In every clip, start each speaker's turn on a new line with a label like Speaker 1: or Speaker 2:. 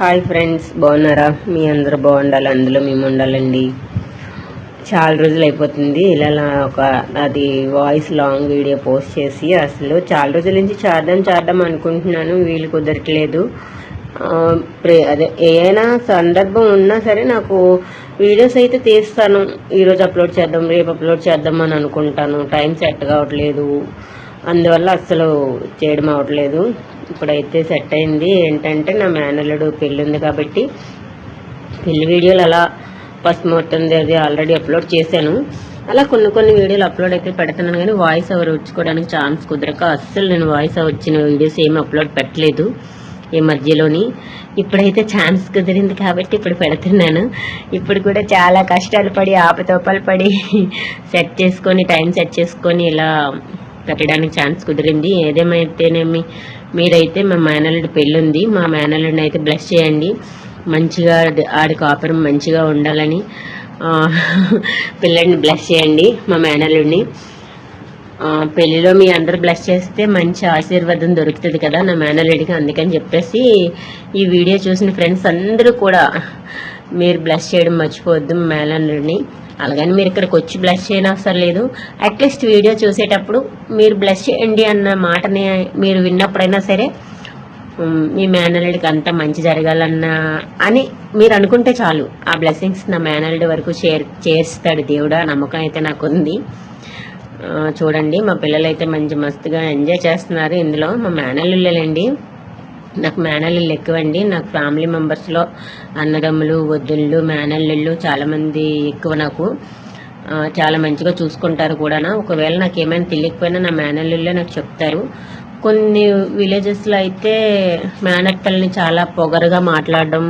Speaker 1: Hi friends, బాగున్నారా? మీ అందరూ బాగుండాలి, అందులో మేము ఉండాలండి. చాలా రోజులు అయిపోతుంది ఇలా అది వాయిస్ లాంగ్ వీడియో పోస్ట్ చేసి. అసలు చాలా రోజుల నుంచి చేద్దాం అనుకుంటున్నాను, వీలు కుదరట్లేదు. అదే ఏదైనా సందర్భం ఉన్నా సరే నాకు వీడియోస్ అయితే తీస్తాను. ఈరోజు అప్లోడ్ చేద్దాం, రేపు అప్లోడ్ చేద్దాం అని అనుకుంటాను. టైం సెట్ కావట్లేదు, అందువల్ల అస్సలు చేయడం అవ్వట్లేదు. ఇప్పుడైతే సెట్ అయింది. ఏంటంటే నా మేనల్లుడు పెళ్ళి ఉంది కాబట్టి పెళ్లి వీడియోలు అలా ఫస్ట్ ముహూర్తంది అది ఆల్రెడీ అప్లోడ్ చేశాను. అలా కొన్ని వీడియోలు అప్లోడ్ అయితే పెడుతున్నాను, కానీ వాయిస్ ఓవర్ వచ్చుకోవడానికి ఛాన్స్ కుదరక అస్సలు నేను వాయిస్ ఓవర్ వచ్చిన వీడియోస్ ఏమి అప్లోడ్ పెట్టలేదు ఈ మధ్యలోని. ఇప్పుడైతే ఛాన్స్ కుదిరింది కాబట్టి ఇప్పుడు పెడుతున్నాను. ఇప్పుడు కూడా చాలా కష్టాలు పడి ఆపతోపాలు పడి సెట్ చేసుకొని టైం సెట్ చేసుకొని ఇలా పెట్టడానికి ఛాన్స్ కుదిరింది. ఏదేమైతేనేమి మీరైతే మా మేనల్లుడి పెళ్ళి ఉంది, మా మేనల్లుడిని అయితే బ్లెస్ చేయండి. మంచిగా ఆడి కాపురం మంచిగా ఉండాలని పిల్లడిని బ్లెస్ చేయండి. మా మేనల్లుడిని పెళ్లిలో మీ అందరు బ్లెస్ చేస్తే మంచి ఆశీర్వాదం దొరుకుతుంది కదా నా మేనల్లుడికి. అందుకని చెప్పేసి ఈ వీడియో చూసిన ఫ్రెండ్స్ అందరూ కూడా మీరు బ్లెస్ చేయడం మర్చిపోవద్దు మేనల్లుడిని. అలాగని మీరు ఇక్కడికి వచ్చి బ్లెస్ చేయనవసరం లేదు. అట్లీస్ట్ వీడియో చూసేటప్పుడు మీరు బ్లెస్ చేయండి అన్న మాటని మీరు విన్నప్పుడైనా సరే మీ మేనల్లుడికి అంతా మంచి జరగాలన్న అని మీరు అనుకుంటే చాలు. ఆ బ్లెస్సింగ్స్ నా మేనల్లుడి వరకు చేస్తాడు దేవుడా, నమ్మకం అయితే నాకు ఉంది. చూడండి మా పిల్లలు అయితే మంచి మస్తుగా ఎంజాయ్ చేస్తున్నారు. ఇందులో మా మేనల్లుళ్ళండి, నాకు మేనల్లుళ్ళు ఎక్కువండి. నాకు ఫ్యామిలీ మెంబర్స్లో అన్నదమ్ములు, వద్దుళ్ళు, మేనల్లుళ్ళు చాలామంది ఎక్కువ. నాకు చాలా మంచిగా చూసుకుంటారు కూడా. ఒకవేళ నాకు ఏమైనా తెలియకపోయినా నా మేనల్లుళ్ళే నాకు చెప్తారు. కొన్ని విలేజెస్లో అయితే మేనత్తల్ని చాలా పొగరుగా మాట్లాడడం,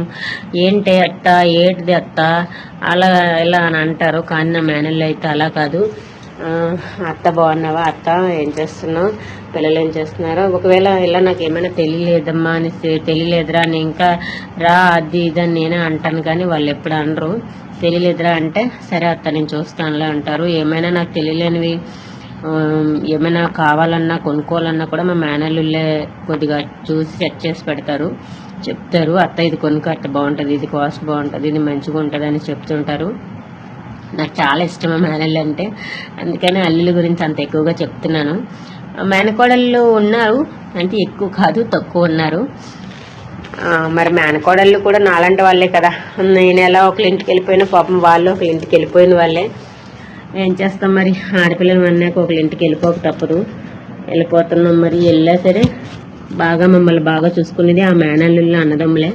Speaker 1: ఏంటి అత్త, ఏంటిది అత్త, అలా ఇలా అని అంటారు. కానీ నా మేనల్లు అయితే అలా కాదు. అత్త బాగున్నావా, అత్త ఏం చేస్తున్నావు, పిల్లలు ఏం చేస్తున్నారో, ఒకవేళ ఇలా నాకు ఏమైనా తెలియలేదమ్మా అని తెలియలేదురా అని ఇంకా రా అది ఇదని నేనే అంటాను, కానీ వాళ్ళు ఎప్పుడు అనరు. తెలియలేదురా అంటే సరే అత్త నేను చూస్తానులే అంటారు. ఏమైనా నాకు తెలియలేనివి ఏమైనా కావాలన్నా కొనుక్కోవాలన్నా కూడా మా మేనల్లుళ్ళే కొద్దిగా చూసి సెట్ చేసి పెడతారు, చెప్తారు. అత్త ఇది కొనుక్కో, అత్త బాగుంటుంది, ఇది కాస్ట్ బాగుంటుంది, ఇది మంచిగా ఉంటుంది అని చెప్తుంటారు. నాకు చాలా ఇష్టం మేనల్లు అంటే, అందుకని అల్లుల గురించి అంత ఎక్కువగా చెప్తున్నాను. మేనకోడళ్ళు ఉన్నారు అంటే ఎక్కువ కాదు, తక్కువ ఉన్నారు. మరి మేనకోడళ్ళు కూడా నాలాంటి వాళ్ళే కదా. నేను ఎలా ఒకళ్ళ ఇంటికి వెళ్ళిపోయినా పాపం వాళ్ళు ఒకళ్ళ ఇంటికి వెళ్ళిపోయిన వాళ్ళే. ఏం చేస్తాం మరి, ఆడపిల్లలు అన్నాక ఒకళ్ళ ఇంటికి వెళ్ళిపోక తప్పదు. వెళ్ళిపోతున్నాం మరి. వెళ్ళా సరే బాగా మమ్మల్ని బాగా చూసుకునేది ఆ మేనల్లుళ్ళు అన్నదమ్ములే.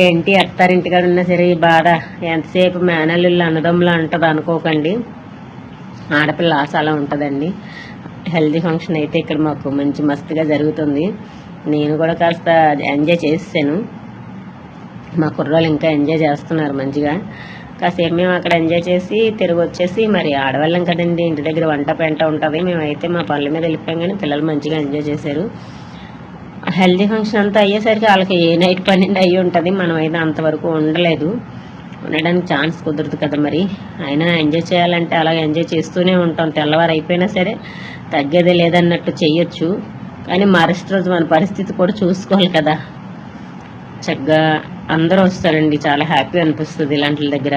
Speaker 1: ఏంటి అత్తారింటికాడ ఉన్నా సరే ఈ బాధ ఎంతసేపు మేనల్లుళ్ళు అన్నదమ్ములు అంటది అనుకోకండి. ఆడపిల్ల ఆశ అలా ఉంటుందండి. హెల్దీ ఫంక్షన్ అయితే ఇక్కడ మాకు మంచి మస్తుగా జరుగుతుంది. నేను కూడా కాస్త ఎంజాయ్ చేసాను. మా కుర్రోళ్ళు ఇంకా ఎంజాయ్ చేస్తున్నారు మంచిగా. కాసేపు మేము అక్కడ ఎంజాయ్ చేసి తిరిగి వచ్చేసి మరి ఆడవాళ్ళం కదండి, ఇంటి దగ్గర వంట పెంట ఉంటుంది. మేమైతే మా పనుల మీద వెళ్ళిపోయాం, కానీ పిల్లలు మంచిగా ఎంజాయ్ చేశారు. హెల్దీ ఫంక్షన్ అంతా అయ్యేసరికి వాళ్ళకి ఏ నైట్ 12 అయ్యి ఉంటుంది. మనమైతే అంతవరకు ఉండడానికి ఛాన్స్ కుదరదు కదా. మరి అయినా ఎంజాయ్ చేయాలంటే అలా ఎంజాయ్ చేస్తూనే ఉంటాం. తెల్లవారు అయిపోయినా సరే తగ్గేదే లేదన్నట్టు చెయ్యొచ్చు, కానీ మరుసటి రోజు మన పరిస్థితి కూడా చూసుకోవాలి కదా. చక్కగా అందరూ వస్తారండి, చాలా హ్యాపీ అనిపిస్తుంది ఇలాంటి దగ్గర.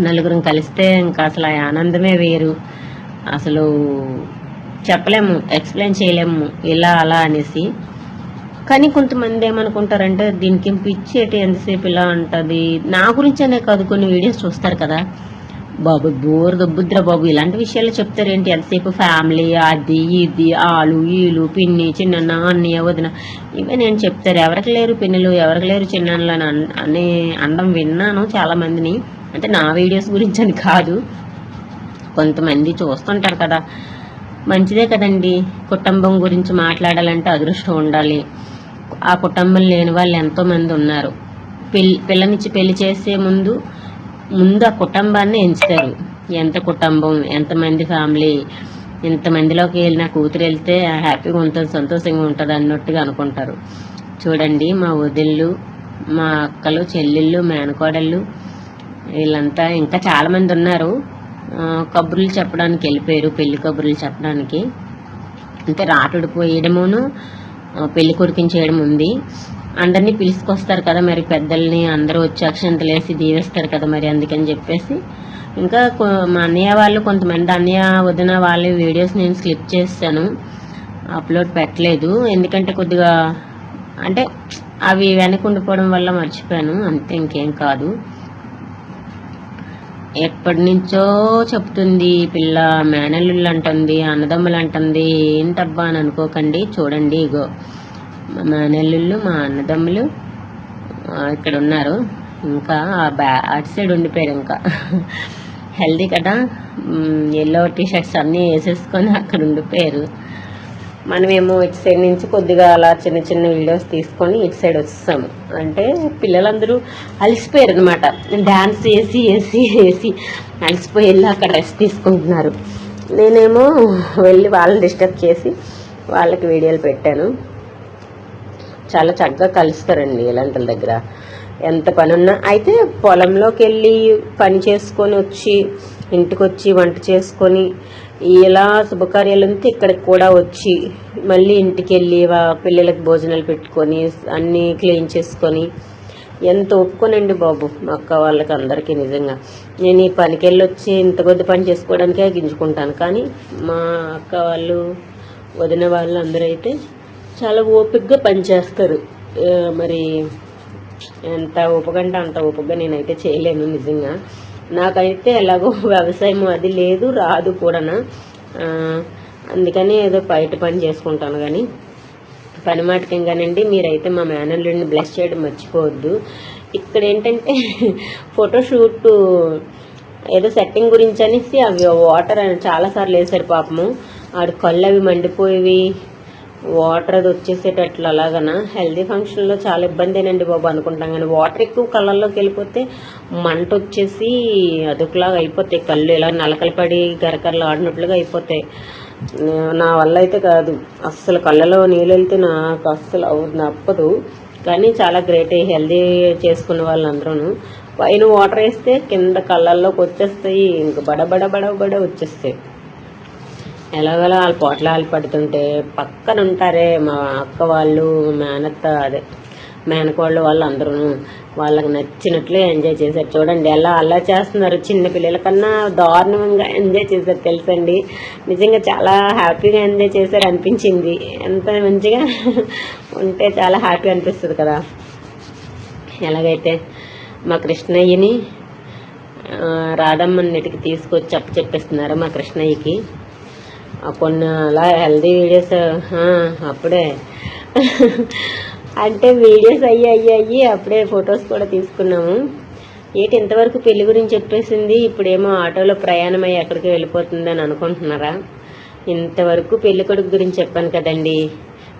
Speaker 1: నలుగురం కలిస్తే ఇంకా అసలు ఆ ఆనందమే వేరు. అసలు చెప్పలేము, ఎక్స్ప్లెయిన్ చేయలేము ఇలా అలా అనేసి. కానీ కొంతమంది ఏమనుకుంటారంటే దీనికి పిచ్చేటి ఎంతసేపు ఇలా ఉంటుంది. నా గురించి అనే కాదు, కొన్ని వీడియోస్ చూస్తారు కదా, బాబు బోర్ దొబ్బుద్రా బాబు ఇలాంటి విషయాలు చెప్తారు ఏంటి ఎంతసేపు, ఫ్యామిలీ అది ఇది ఆలు ఈలు పిన్ని చిన్న అన్నయ్య వదిన ఇవే నేను చెప్తారు. ఎవరికి లేరు పిన్నులు, ఎవరికి లేరు చిన్నలు అని అనడం విన్నాను చాలా మందిని. అంటే నా వీడియోస్ గురించి అని కాదు, కొంతమంది చూస్తుంటారు కదా. మంచిదే కదండి, కుటుంబం గురించి మాట్లాడాలంటే అదృష్టం ఉండాలి. ఆ కుటుంబం లేని వాళ్ళు ఎంతోమంది ఉన్నారు. పిల్లనిచ్చి పెళ్లి చేసే ముందు ఆ కుటుంబాన్ని ఎంచుతారు. ఎంత కుటుంబం, ఎంతమంది ఫ్యామిలీ, ఇంతమందిలోకి వెళ్ళిన కూతురు వెళ్తే హ్యాపీగా ఉంటుంది, సంతోషంగా ఉంటుంది అన్నట్టుగా అనుకుంటారు. చూడండి మా వదిళ్ళు, మా అక్కలు, చెల్లెళ్ళు, మేనకోడళ్ళు వీళ్ళంతా ఇంకా చాలామంది ఉన్నారు. కబుర్లు చెప్పడానికి వెళ్ళిపోయారు, పెళ్లి కబుర్లు చెప్పడానికి. అంటే రాటుడు పోయడమును పెళ్లి కొడుకుని చేయడం ఉంది. అందరినీ పిలుచుకొస్తారు కదా మరి, పెద్దల్ని అందరూ వచ్చి అక్షంతలు వేసి దీవిస్తారు కదా మరి, అందుకని చెప్పేసి ఇంకా మా అన్నయ్య వాళ్ళు కొంతమంది అన్నయ్య వదిన వాళ్ళ వీడియోస్ నేను స్లిప్ చేస్తాను, అప్లోడ్ పెట్టలేదు. ఎందుకంటే కొద్దిగా అంటే అవి వెనకుండిపోవడం వల్ల మర్చిపోయాను అంతే, ఇంకేం కాదు. ఎప్పటి నుంచో చెప్తుంది పిల్ల, మేనల్లుళ్ళు అంటుంది, అన్నదమ్ములు అంటుంది, ఏంటబ్బా అని అనుకోకండి. చూడండి, ఇగో మా మేనల్లుళ్ళు మా అన్నదమ్ములు ఇక్కడ ఉన్నారు. ఇంకా అటు సైడ్ ఉండిపోయారు. ఇంకా హెల్దీ కదా, ఎల్లో టీషర్ట్స్ అన్నీ వేసేసుకొని అక్కడ ఉండిపోయారు. మనమేమో ఇటు సైడ్ నుంచి కొద్దిగా అలా చిన్న చిన్న వీడియోస్ తీసుకొని ఇటు సైడ్ వస్తాము. అంటే పిల్లలందరూ అలసిపోయారు అనమాట, డ్యాన్స్ వేసి వేసి వేసి అలసిపోయి వెళ్ళి అక్కడ రెస్ట్ తీసుకుంటున్నారు. నేనేమో వెళ్ళి వాళ్ళని డిస్టర్బ్ చేసి వాళ్ళకి వీడియోలు పెట్టాను. చాలా చక్కగా కలుస్తారండి ఇలాంటి దగ్గర, ఎంత పని ఉన్నా. అయితే పొలంలోకి వెళ్ళి పని చేసుకొని వచ్చి ఇంటికి వచ్చి వంట చేసుకొని ఇలా శుభకార్యాలు ఉంటే ఇక్కడికి కూడా వచ్చి మళ్ళీ ఇంటికి వెళ్ళి పిల్లలకి భోజనాలు పెట్టుకొని అన్నీ క్లీన్ చేసుకొని ఎంత ఒప్పుకోనండి బాబు మా అక్క వాళ్ళకి అందరికీ. నిజంగా నేను ఈ పనికి వెళ్ళి వచ్చి ఇంత కొద్ది పని చేసుకోవడానికే గింజుకుంటాను, కానీ మా అక్క వాళ్ళు వదిన వాళ్ళు అందరూ అయితే చాలా ఓపికగా పనిచేస్తారు. మరి ఎంత ఓపికంటే అంత ఓపికగా నేనైతే చేయలేను నిజంగా. నాకైతే ఎలాగో వ్యవసాయం అది లేదు, రాదు కూడా. అందుకని ఏదో బయట పని చేసుకుంటాను. కానీ పని మాటకంగానండి, మీరైతే మా మేనల్లుడిని బ్లెస్ చేయడం మర్చిపోవద్దు. ఇక్కడ ఏంటంటే ఫోటోషూట్ ఏదో సెట్టింగ్ గురించి అనేసి అవి వాటర్ చాలాసార్లు వేసారు పాపము. ఆడు కళ్ళు అవి మండిపోయేవి, వాటర్ అది వచ్చేసేటట్లు అలాగనా. హెల్దీ ఫంక్షన్లో చాలా ఇబ్బందేనండి బాబు అనుకుంటాం, కానీ వాటర్ ఎక్కువ కళ్ళల్లోకి వెళ్ళిపోతే మంట వచ్చేసి అదొకలాగా అయిపోతాయి, కళ్ళు ఇలా నలకలు పడి గరకరలు ఆడినట్లుగా అయిపోతాయి. నా వల్ల అయితే కాదు అస్సలు, కళ్ళలో నీళ్ళు వెళ్తే నాకు అస్సలు నప్పదు. కానీ చాలా గ్రేట్ హెల్దీ చేసుకునే వాళ్ళందరూ. పైన వాటర్ వేస్తే కింద కళ్ళల్లోకి వచ్చేస్తాయి, ఇంక బడబడ బడబడ వచ్చేస్తాయి. ఎలాగలా వాళ్ళ పోట్లాలు పడుతుంటే పక్కన ఉంటారే మా అక్క వాళ్ళు, మేనత్త అదే మేనకోళ్ళు వాళ్ళు అందరూ వాళ్ళకి నచ్చినట్లు ఎంజాయ్ చేశారు. చూడండి ఎలా అలా చేస్తున్నారు, చిన్న పిల్లల కన్నా దారుణంగా ఎంజాయ్ చేశారు తెలుసండి. నిజంగా చాలా హ్యాపీగా ఎంజాయ్ చేశారు అనిపించింది. ఎంత మంచిగా ఉంటే చాలా హ్యాపీ అనిపిస్తుంది కదా. ఎలాగైతే మా కృష్ణయ్యని రాధమ్మన్నిటికి తీసుకొచ్చి చెప్పిస్తున్నారు మా కృష్ణయ్యకి. కొన్ని అలా హెల్దీ వీడియోస్ అప్పుడే అంటే వీడియోస్ అయ్యి అప్పుడే ఫొటోస్ కూడా తీసుకున్నాము. ఏంటి ఇంతవరకు పెళ్లి గురించి చెప్పేసింది, ఇప్పుడేమో ఆటోలో ప్రయాణం అయ్యి ఎక్కడికి వెళ్ళిపోతుందని అనుకుంటున్నారా? ఇంతవరకు పెళ్ళికొడుకు గురించి చెప్పాను కదండి.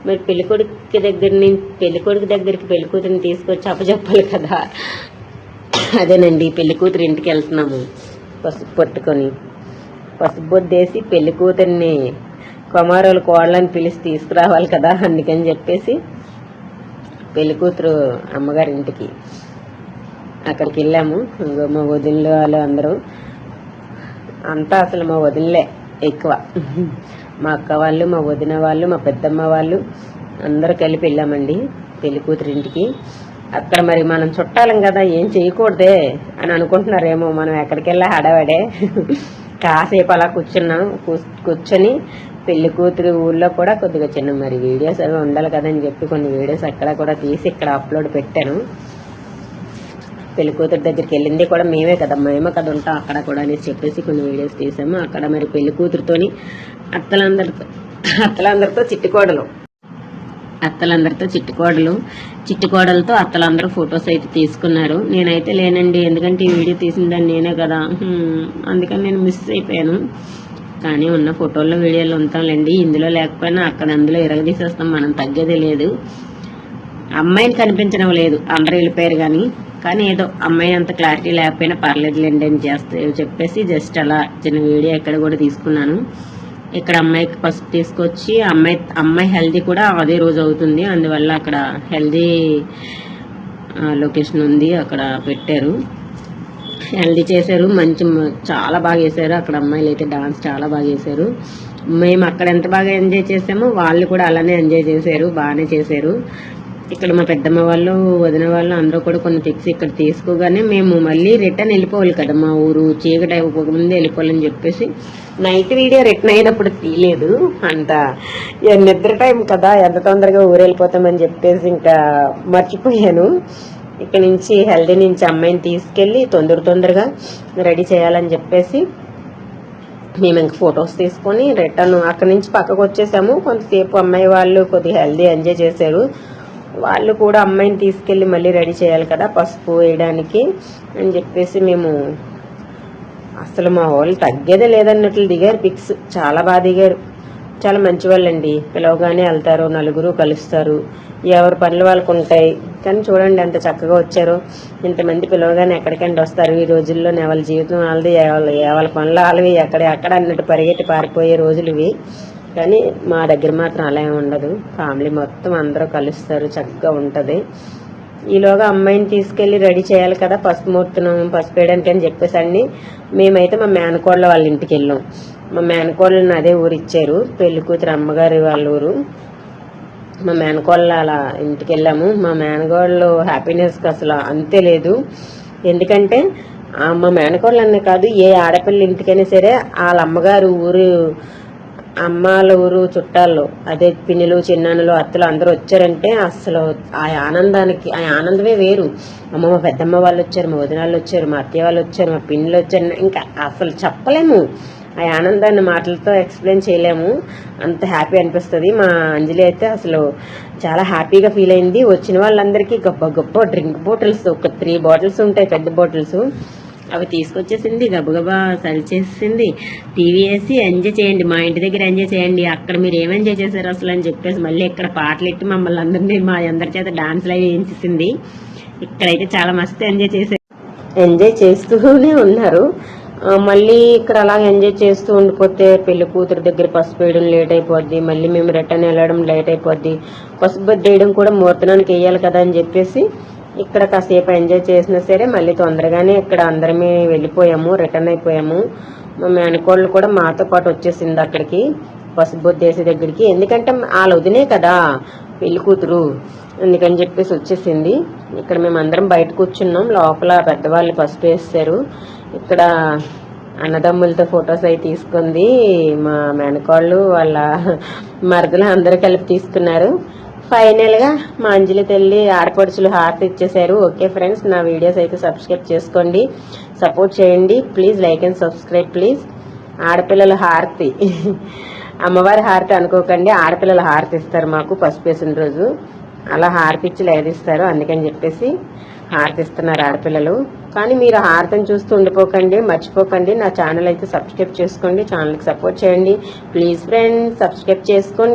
Speaker 1: మరి పెళ్ళికొడుకు దగ్గరికి పెళ్ళికూతురిని తీసుకొచ్చి అప్పచెప్పాలి కదా. అదేనండి పెళ్ళికూతురు ఇంటికి వెళ్తున్నాము, పసుపు పట్టుకొని పసుపు బొద్దేసి పెళ్లి కూతుర్ని కుమారులు కోడలని పిలిచి తీసుకురావాలి కదా. అందుకని చెప్పేసి పెళ్లి కూతురు అమ్మగారి ఇంటికి అక్కడికి వెళ్ళాము. మా వదినలు వాళ్ళు అందరూ అంతా అసలు మా వదినలే ఎక్కువ, మా అక్క వాళ్ళు, మా వదిన వాళ్ళు, మా పెద్దమ్మ వాళ్ళు అందరూ కలిపి వెళ్ళామండి పెళ్లి కూతురు ఇంటికి. అక్కడ మరి మనం చుట్టాలం కదా, ఏం చేయకూడదే అని అనుకుంటున్నారేమో. మనం ఎక్కడికి వెళ్ళా హడావడే కాసేపు అలా కూర్చొని పెళ్లి కూతురు ఊళ్ళో కూడా కొద్దిగా చిన్న మరి వీడియోస్ అవి ఉండాలి కదని చెప్పి కొన్ని వీడియోస్ అక్కడ కూడా తీసి ఇక్కడ అప్లోడ్ పెట్టాను. పెళ్లి కూతురు దగ్గరికి వెళ్ళింది కూడా మేమే కదా ఉంటాం అక్కడ కూడా అని చెప్పేసి కొన్ని వీడియోస్ తీసాము. అక్కడ మరి పెళ్లి కూతురుతోని అత్తలందరితో చిట్టుకోడలతో అత్తలందరూ ఫొటోస్ అయితే తీసుకున్నారు. నేనైతే లేనండి, ఎందుకంటే ఈ వీడియో తీసిందని నేనే కదా, అందుకని నేను మిస్ అయిపోయాను. కానీ ఉన్న ఫోటోల్లో వీడియోలో ఉంటాంలేండి, ఇందులో లేకపోయినా అక్కడ అందులో ఇరగదీసేస్తాం, మనం తగ్గేదే లేదు. అమ్మాయిని కనిపించడం లేదు, అందరూ వెళ్ళిపోయారు. కానీ ఏదో అమ్మాయి అంత క్లారిటీ లేకపోయినా పర్లేదులేండి అని చెప్పేసి జస్ట్ అలా చిన్న వీడియో ఎక్కడ కూడా తీసుకున్నాను. ఇక్కడ అమ్మాయికి పసుపు తీసుకొచ్చి అమ్మాయి హెల్దీ కూడా అదే రోజు అవుతుంది, అందువల్ల అక్కడ హెల్దీ లొకేషన్ ఉంది అక్కడ పెట్టారు. హెల్దీ చేశారు, చాలా బాగా చేశారు. అక్కడ అమ్మాయిలు అయితే డాన్స్ చాలా బాగా చేశారు. మేము అక్కడ ఎంత బాగా ఎంజాయ్ చేసామో వాళ్ళు కూడా అలానే ఎంజాయ్ చేశారు, బాగానే చేశారు. ఇక్కడ మా పెద్దమ్మ వాళ్ళు వదిన వాళ్ళు అందరూ కూడా కొన్ని పిక్స్ ఇక్కడ తీసుకోగానే మేము మళ్ళీ రిటర్న్ వెళ్ళిపోవాలి కదా, మా ఊరు చీకటి అయిపోకముందే వెళ్ళిపోవాలని చెప్పేసి నైట్ వీడియో రిటర్న్ అయినప్పుడు తీయలేదు. అంత నిద్ర టైం కదా, ఎంత తొందరగా ఊరు వెళ్ళిపోతామని చెప్పేసి ఇంకా మర్చిపోయాను. ఇక్కడ నుంచి హెల్దీ నుంచి అమ్మాయిని తీసుకెళ్ళి తొందరగా రెడీ చేయాలని చెప్పేసి మేము ఇంక ఫొటోస్ తీసుకొని రిటర్న్ అక్కడి నుంచి పక్కకు వచ్చేసాము. కొంతసేపు అమ్మాయి వాళ్ళు కొద్దిగా హెల్దీ ఎంజాయ్ చేశారు. వాళ్ళు కూడా అమ్మాయిని తీసుకెళ్ళి మళ్ళీ రెడీ చేయాలి కదా పసుపు వేయడానికి అని చెప్పేసి మేము అసలు మా వాళ్ళు తగ్గేదే లేదన్నట్లు దిగారు పిక్స్. చాలా బాగా దిగారు, చాలా మంచి వాళ్ళండి. పిలవగానే వెళ్తారు, నలుగురు కలుస్తారు, ఎవరి పనులు వాళ్ళకు ఉంటాయి. కానీ చూడండి ఎంత చక్కగా వచ్చారో. ఇంతమంది పిలవగానే ఎక్కడికంటే వస్తారు. ఈ రోజుల్లో వాళ్ళ జీవితం వాళ్ళది, వాళ్ళ పనులు వాళ్ళవి, ఎక్కడ అన్నట్టు పరిగెట్టి పారిపోయే రోజులు ఇవి. కానీ మా దగ్గర మాత్రం అలా ఏమి ఉండదు. ఫ్యామిలీ మొత్తం అందరూ కలుస్తారు, చక్కగా ఉంటుంది. ఈలోగా అమ్మాయిని తీసుకెళ్ళి రెడీ చేయాలి కదా పసుపు వేయడానికి అని చెప్పేసి అండి మేమైతే మా మేనకోళ్ళ వాళ్ళ ఇంటికి వెళ్ళాం. మా మేనకోళ్ళని అదే ఊరు ఇచ్చారు, పెళ్లి కూతురు అమ్మగారి వాళ్ళ ఊరు. మా మేనకోళ్ళ అలా ఇంటికి వెళ్ళాము. మా మేనకోళ్ళు హ్యాపీనెస్కి అసలు అంతే లేదు. ఎందుకంటే మా మేనకోళ్ళు అనే కాదు, ఏ ఆడపిల్ల ఇంటికైనా సరే వాళ్ళ అమ్మగారు ఊరు, అమ్మాల ఊరు చుట్టాలు, అదే పిన్నులు చిన్నాన్నలు అత్తలు అందరూ వచ్చారంటే అసలు ఆ ఆనందమే వేరు. మా పెద్దమ్మ వాళ్ళు వచ్చారు, మా వదినాళ్ళు వచ్చారు, మా అత్తయ్య వాళ్ళు వచ్చారు, మా పిన్నులు వచ్చారు. ఇంకా అసలు చెప్పలేము ఆ ఆనందాన్ని, మాటలతో ఎక్స్ప్లెయిన్ చేయలేము. అంత హ్యాపీ అనిపిస్తుంది. మా అంజలి అయితే అసలు చాలా హ్యాపీగా ఫీల్ అయింది. వచ్చిన వాళ్ళందరికీ గొప్ప డ్రింక్ బాటిల్స్, ఒక 3 బాటిల్స్ ఉంటాయి పెద్ద బాటిల్స్, అవి తీసుకొచ్చేసింది. గబగబా సరి చేసింది. టీవీ వేసి ఎంజాయ్ చేయండి, మా ఇంటి దగ్గర ఎంజాయ్ చేయండి, అక్కడ మీరు ఏం ఎంజాయ్ చేశారు అసలు అని చెప్పేసి మళ్ళీ ఇక్కడ పాటలు ఎట్టి మమ్మల్ని అందరినీ మా అందరి చేత డాన్స్లు అవి వేయించేసింది. ఇక్కడైతే చాలా మస్తు ఎంజాయ్ చేస్తూనే ఉన్నారు. మళ్ళీ ఇక్కడ అలా ఎంజాయ్ చేస్తూ ఉండిపోతే పెళ్లి కూతురు దగ్గర పసుపు వేయడం లేట్ అయిపోద్ది, మళ్ళీ మేము రిటర్న్ వెళ్ళడం లేట్ అయిపోద్ది. పసుపు వేయడం కూడా ముహూర్తానికి వేయాలి కదా అని చెప్పేసి ఇక్కడ కాసేపు ఎంజాయ్ చేసినా సరే మళ్ళీ తొందరగానే ఇక్కడ అందరమే వెళ్ళిపోయాము, రిటర్న్ అయిపోయాము. మా మేనకోళ్ళు కూడా మాతో పాటు వచ్చేసింది అక్కడికి పసుపు బొద్దేసే దగ్గరికి. ఎందుకంటే వాళ్ళ వదినే కదా పెళ్లి కూతురు, అందుకని చెప్పేసి వచ్చేసింది. ఇక్కడ మేము అందరం బయట కూర్చున్నాం, లోపల పెద్దవాళ్ళు పసుపు వేస్తారు. ఇక్కడ అన్నదమ్ములతో ఫొటోస్ అవి తీసుకుంది మా మేనకోళ్ళు, వాళ్ళ మరదలు అందరూ కలిపి తీసుకున్నారు. ఫైనల్ గా మా అంజలి తల్లి ఆడపడుచులు హార్ట్ ఇచ్చేసారు. ఓకే ఫ్రెండ్స్, నా వీడియోస్ అయితే సబ్స్క్రైబ్ చేసుకోండి, సపోర్ట్ చేయండి please, like and subscribe please. ఆడపిల్లల హారతి అమ్మవారి హారతి అనుకోకండి, ఆడపిల్లల హారతి ఇస్తారు మాకు పసుపు వేసిన రోజు. అలా హారతి ఇచ్చి లేదిస్తారు, అందుకని చెప్పేసి హారతి ఇస్తున్నారు ఆడపిల్లలు. కానీ మీరు హారతిని చూస్తూ ఉండిపోకండి, మర్చిపోకండి. నా ఛానల్ అయితే సబ్స్క్రైబ్ చేసుకోండి, ఛానల్కి సపోర్ట్ చేయండి ప్లీజ్ ఫ్రెండ్స్, సబ్స్క్రైబ్ చేసుకోండి.